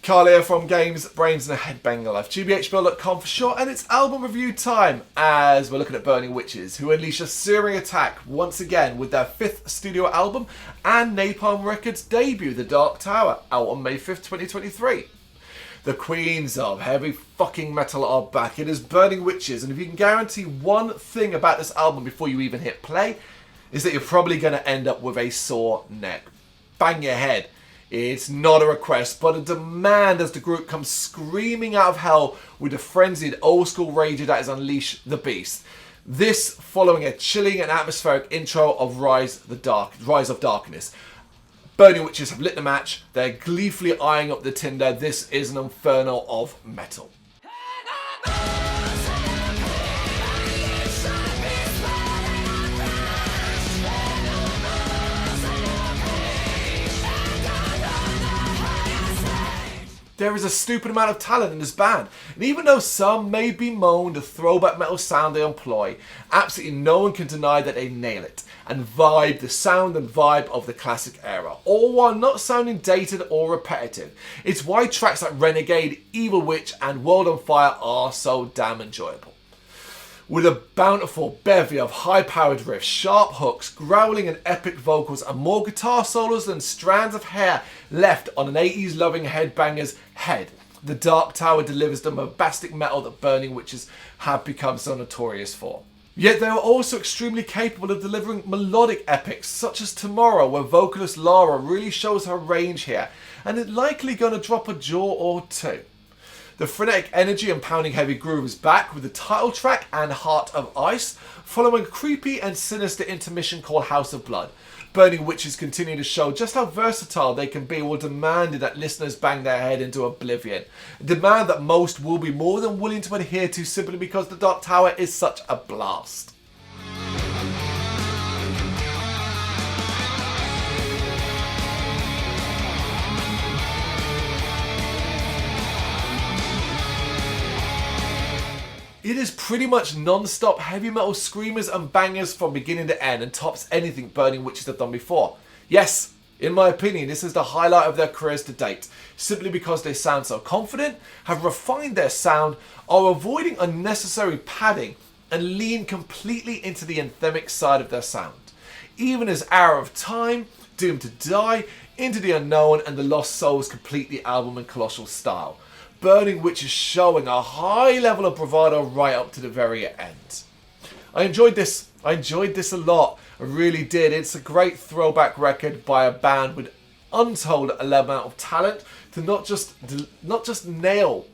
Carl here from Brrraaains A Head-Banging Life, gbhblofficial for short, and it's album review time as we're looking at Burning Witches, who unleash a searing attack once again with their 5th studio album and Napalm Records debut, The Dark Tower, out on May 5th, 2023. The queens of heavy fucking metal are back. It is Burning Witches, and if you can guarantee one thing about this album before you even hit play, is that you're probably going to end up with a sore neck. Bang your head. It's not a request, but a demand as the group comes screaming out of hell with the frenzied old school rage that is Unleash the Beast. This following a chilling and atmospheric intro of Rise of Darkness. Burning Witches have lit the match. They're gleefully eyeing up the tinder. This is an inferno of metal. There is a stupid amount of talent in this band, and even though some may bemoan the throwback metal sound they employ, absolutely no one can deny that they nail it and vibe the sound and vibe of the classic era, all while not sounding dated or repetitive. It's why tracks like Renegade, Evil Witch and World on Fire are so damn enjoyable. With a bountiful bevy of high-powered riffs, sharp hooks, growling and epic vocals, and more guitar solos than strands of hair left on an 80s loving headbanger's head, The Dark Tower delivers the bombastic metal that Burning Witches have become so notorious for. Yet they are also extremely capable of delivering melodic epics, such as Tomorrow, where vocalist Lara really shows her range here, and is likely going to drop a jaw or two. The frenetic energy and pounding heavy groove is back with the title track and Heart of Ice, following a creepy and sinister intermission called House of Blood. Burning Witches continue to show just how versatile they can be while demanding that listeners bang their head into oblivion. A demand that most will be more than willing to adhere to simply because The Dark Tower is such a blast. It is pretty much non-stop heavy metal screamers and bangers from beginning to end and tops anything Burning Witches have done before. Yes, in my opinion, this is the highlight of their careers to date, simply because they sound so confident, have refined their sound, are avoiding unnecessary padding, and lean completely into the anthemic side of their sound. Even as Hour of Time, Doomed to Die, Into the Unknown and The Lost Souls complete the album in colossal style. Burning Witches showing a high level of bravado right up to the very end. I enjoyed this a lot. I really did. It's a great throwback record by a band with untold amount of talent to not just nail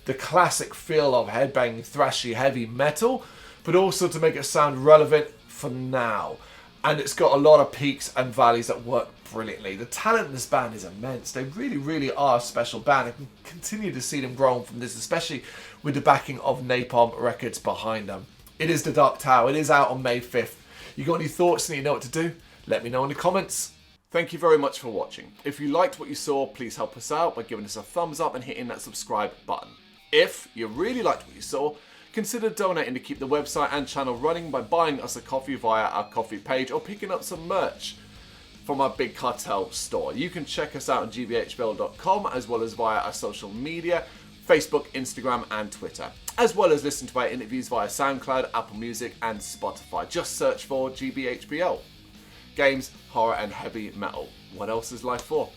the classic feel of headbanging thrashy heavy metal, but also to make it sound relevant for now. And it's got a lot of peaks and valleys that work brilliantly. The talent in this band is immense. They really, really are a special band. I can continue to see them growing from this, especially with the backing of Napalm Records behind them. It is The Dark Tower. It is out on May 5th. You got any thoughts and you know what to do? Let me know in the comments. Thank you very much for watching. If you liked what you saw, please help us out by giving us a thumbs up and hitting that subscribe button. If you really liked what you saw, consider donating to keep the website and channel running by buying us a coffee via our coffee page or picking up some merch from our Big Cartel store. You can check us out on gbhbl.com as well as via our social media, Facebook, Instagram and Twitter, as well as listen to our interviews via SoundCloud, Apple Music and Spotify. Just search for GBHBL. Games, horror and heavy metal. What else is life for?